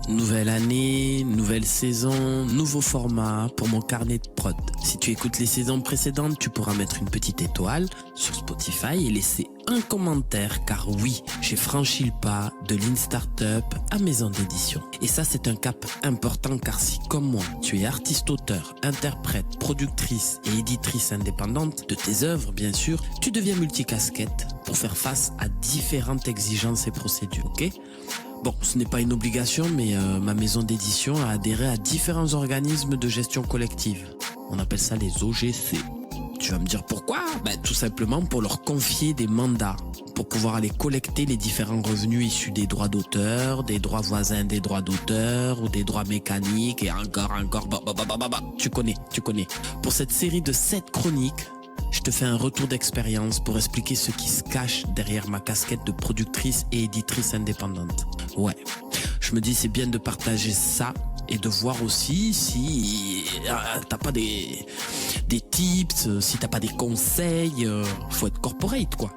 Nouvelle année, nouvelle saison, nouveau format pour mon carnet de prod. Si tu écoutes les saisons précédentes, tu pourras mettre une petite étoile sur Spotify et laisser un commentaire car oui, j'ai franchi le pas de Lean Startup à maison d'édition. Et ça, c'est un cap important car si, comme moi, tu es artiste-auteur, interprète, productrice et éditrice indépendante de tes œuvres, bien sûr, tu deviens multicasquette pour faire face à différentes exigences et procédures, ok ? Bon, ce n'est pas une obligation, mais ma maison d'édition a adhéré à différents organismes de gestion collective. On appelle ça les OGC. Tu vas me dire pourquoi ? Tout simplement pour leur confier des mandats, pour pouvoir aller collecter les différents revenus issus des droits d'auteur, des droits voisins des droits d'auteur, ou des droits mécaniques, et encore. Tu connais. Pour cette série de 7 chroniques, je te fais un retour d'expérience pour expliquer ce qui se cache derrière ma casquette de productrice et éditrice indépendante. Ouais, je me dis c'est bien de partager ça et de voir aussi si t'as pas des tips, si t'as pas des conseils, faut être corporate quoi.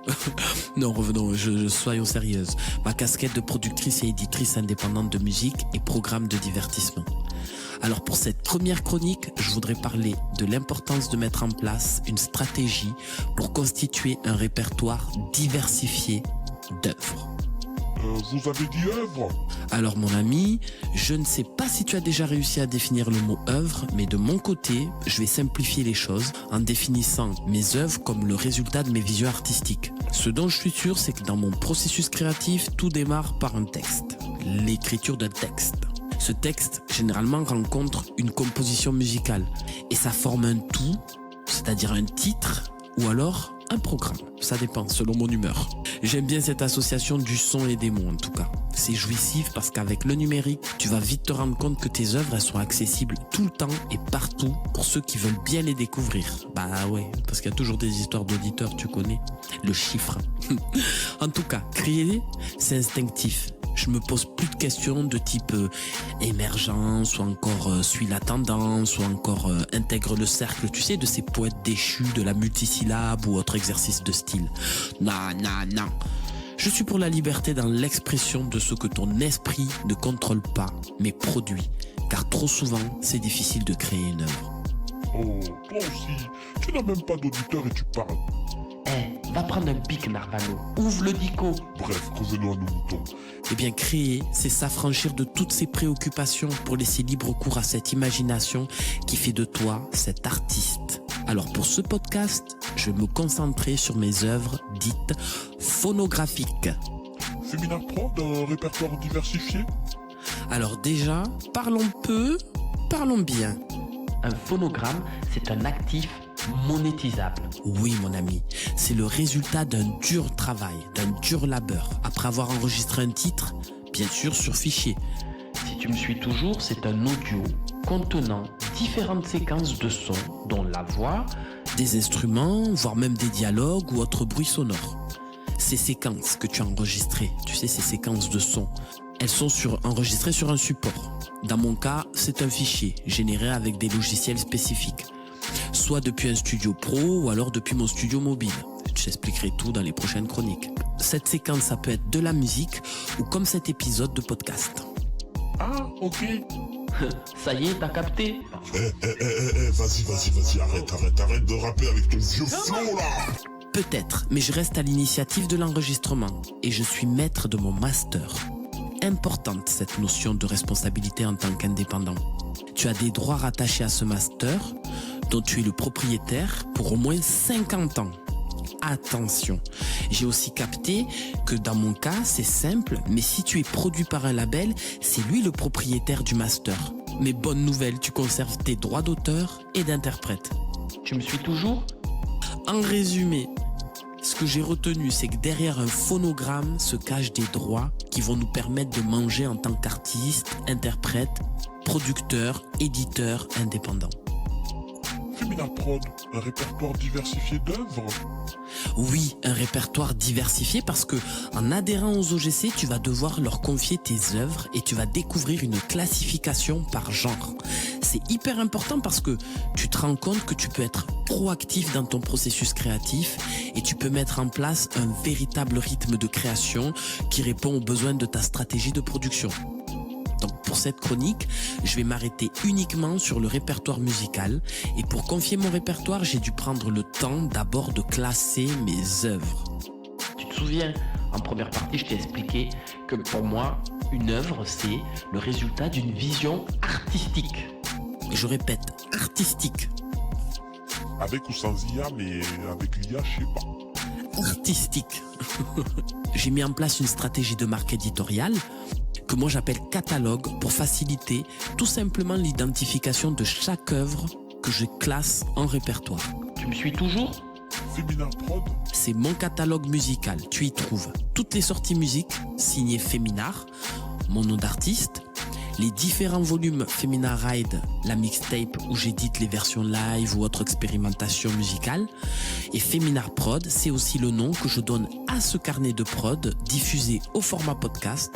Non, revenons, soyons sérieuses. Ma casquette de productrice et éditrice indépendante de musique et programme de divertissement. Alors pour cette première chronique, je voudrais parler de l'importance de mettre en place une stratégie pour constituer un répertoire diversifié d'œuvres. Vous avez dit œuvre ? Alors mon ami, je ne sais pas si tu as déjà réussi à définir le mot œuvre, mais de mon côté, je vais simplifier les choses en définissant mes œuvres comme le résultat de mes visions artistiques. Ce dont je suis sûr, c'est que dans mon processus créatif, tout démarre par un texte, l'écriture d'un texte. Ce texte, généralement, rencontre une composition musicale et ça forme un tout, c'est-à-dire un titre ou alors un programme. Ça dépend, selon mon humeur. J'aime bien cette association du son et des mots, en tout cas. C'est jouissif parce qu'avec le numérique, tu vas vite te rendre compte que tes œuvres, elles sont accessibles tout le temps et partout pour ceux qui veulent bien les découvrir. Bah ouais, parce qu'il y a toujours des histoires d'auditeurs, tu connais. Le chiffre. En tout cas, créer, c'est instinctif. Je me pose plus de questions de type émergence ou encore suit la tendance ou encore intègre le cercle, tu sais, de ces poètes déchus de la multisyllabe ou autre exercice de style. Non. Je suis pour la liberté dans l'expression de ce que ton esprit ne contrôle pas, mais produit. Car trop souvent, c'est difficile de créer une œuvre. Oh, toi aussi, tu n'as même pas d'auditeur et tu parles. Va prendre un pic, Narvalo. Ouvre le dico. Bref, revenons à nos moutons. Eh bien, créer, c'est s'affranchir de toutes ces préoccupations pour laisser libre cours à cette imagination qui fait de toi cet artiste. Alors, pour ce podcast, je vais me concentrer sur mes œuvres dites phonographiques. Féminin Prod, un répertoire diversifié ? Alors déjà, parlons peu, parlons bien. Un phonogramme, c'est un actif monétisable. Oui mon ami, c'est le résultat d'un dur travail, d'un dur labeur, après avoir enregistré un titre, bien sûr sur fichier. Si tu me suis toujours, c'est un audio contenant différentes séquences de sons, dont la voix, des instruments, voire même des dialogues ou autres bruits sonores. Ces séquences que tu as enregistrées, tu sais, ces séquences de sons, elles sont enregistrées sur un support. Dans mon cas, c'est un fichier généré avec des logiciels spécifiques. Soit depuis un studio pro ou alors depuis mon studio mobile. Je t'expliquerai tout dans les prochaines chroniques. Cette séquence, ça peut être de la musique ou comme cet épisode de podcast. Ah, ok. Ça y est, t'as capté ? Vas-y, arrête de rapper avec ton vieux flow là. Peut-être, mais je reste à l'initiative de l'enregistrement et je suis maître de mon master. Importante cette notion de responsabilité en tant qu'indépendant. Tu as des droits rattachés à ce master dont tu es le propriétaire pour au moins 50 ans. Attention, j'ai aussi capté que dans mon cas, c'est simple, mais si tu es produit par un label, c'est lui le propriétaire du master. Mais bonne nouvelle, tu conserves tes droits d'auteur et d'interprète. Tu me suis toujours ? En résumé, ce que j'ai retenu, c'est que derrière un phonogramme se cachent des droits qui vont nous permettre de manger en tant qu'artiste, interprète, producteur, éditeur indépendant. Féminin Prod, un répertoire diversifié d'œuvres ? Oui, un répertoire diversifié parce que en adhérant aux OGC, tu vas devoir leur confier tes œuvres et tu vas découvrir une classification par genre. C'est hyper important parce que tu te rends compte que tu peux être proactif dans ton processus créatif et tu peux mettre en place un véritable rythme de création qui répond aux besoins de ta stratégie de production. Donc pour cette chronique, je vais m'arrêter uniquement sur le répertoire musical. Et pour confier mon répertoire, j'ai dû prendre le temps d'abord de classer mes œuvres. Tu te souviens, en première partie, je t'ai expliqué que pour moi, une œuvre, c'est le résultat d'une vision artistique. Je répète, artistique. Avec ou sans IA, mais avec l'IA, je sais pas. Artistique. J'ai mis en place une stratégie de marque éditoriale que moi j'appelle catalogue pour faciliter tout simplement l'identification de chaque œuvre que je classe en répertoire. Tu me suis toujours ? Femina Prod, C'est mon catalogue musical. Tu y trouves toutes les sorties musique signées Féminard, mon nom d'artiste, les différents volumes Femina Ride, la mixtape où j'édite les versions live ou autres expérimentations musicales. Et Féminard Prod, c'est aussi le nom que je donne à ce carnet de prod diffusé au format podcast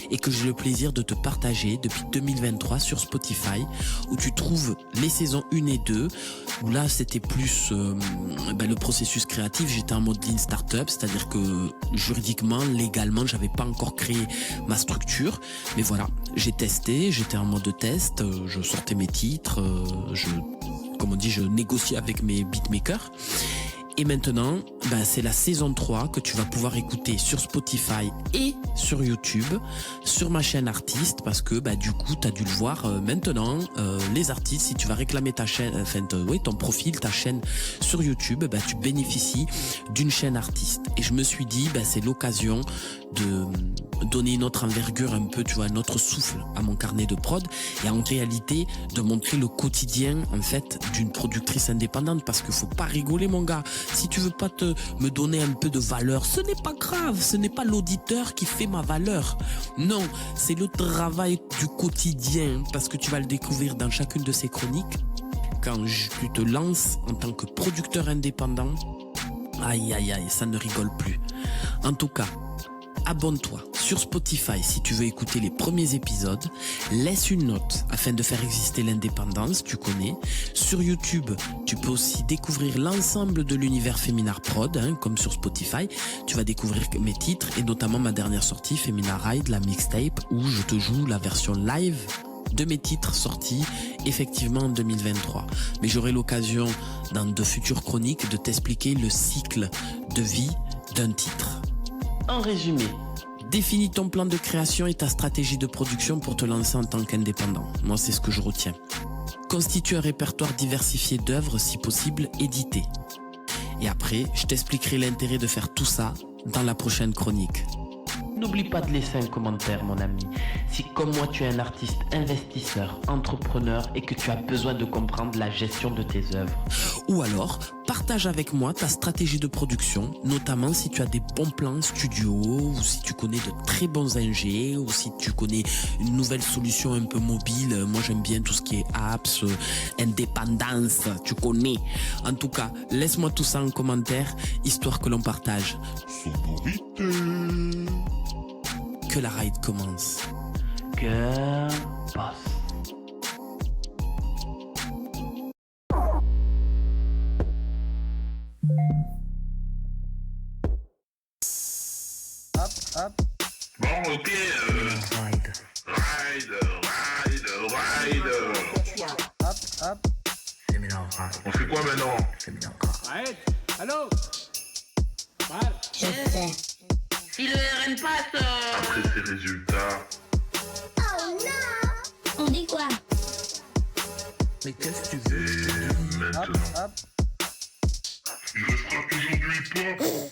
et que j'ai le plaisir de te partager depuis 2023 sur Spotify, où tu trouves les saisons 1 et 2, où là c'était plus le processus créatif. J'étais en mode lean startup, c'est-à-dire que juridiquement, légalement, j'avais pas encore créé ma structure, mais voilà, j'ai testé, j'étais en mode test, je sortais mes titres, je négocie avec mes beatmakers. Et maintenant, c'est la saison 3 que tu vas pouvoir écouter sur Spotify et sur YouTube, sur ma chaîne artiste, parce que du coup, tu as dû le voir maintenant, les artistes, si tu vas réclamer ta chaîne, ton profil, ta chaîne sur YouTube, tu bénéficies d'une chaîne artiste. Et je me suis dit, c'est l'occasion de donner une autre envergure un peu, tu vois, un autre souffle à mon carnet de prod, et en réalité, de montrer le quotidien, en fait, d'une productrice indépendante, parce qu'il faut pas rigoler, mon gars. Si tu veux pas me donner un peu de valeur, ce n'est pas grave, ce n'est pas l'auditeur qui fait ma valeur. Non, c'est le travail du quotidien, parce que tu vas le découvrir dans chacune de ces chroniques. Quand tu te lances en tant que producteur indépendant, aïe aïe aïe, ça ne rigole plus. En tout cas, abonne-toi sur Spotify si tu veux écouter les premiers épisodes. Laisse une note afin de faire exister l'indépendance, tu connais. Sur YouTube, tu peux aussi découvrir l'ensemble de l'univers Féminard Prod, comme sur Spotify. Tu vas découvrir mes titres et notamment ma dernière sortie, Femina Ride, la mixtape, où je te joue la version live de mes titres sortis effectivement en 2023. Mais j'aurai l'occasion dans de futures chroniques de t'expliquer le cycle de vie d'un titre. En résumé, définis ton plan de création et ta stratégie de production pour te lancer en tant qu'indépendant. Moi, c'est ce que je retiens. Constitue un répertoire diversifié d'œuvres, si possible, éditées. Et après, je t'expliquerai l'intérêt de faire tout ça dans la prochaine chronique. n'oublie pas de laisser un commentaire, mon ami. Si comme moi tu es un artiste investisseur, entrepreneur et que tu as besoin de comprendre la gestion de tes œuvres. Ou alors, partage avec moi ta stratégie de production, notamment si tu as des bons plans studio, ou si tu connais de très bons ingés, ou si tu connais une nouvelle solution un peu mobile. Moi j'aime bien tout ce qui est apps, indépendance, tu connais. En tout cas, laisse-moi tout ça en commentaire, histoire que l'on partage. Sonorité. Que la ride commence. Girl Boss. Bon, ok, ride. On fait quoi maintenant? Arrête. Allô. Je sais. Si le RN passe, Après ces résultats, Oh non. On dit quoi? Mais qu'est-ce que tu veux? et maintenant, il restera toujours du hip-hop.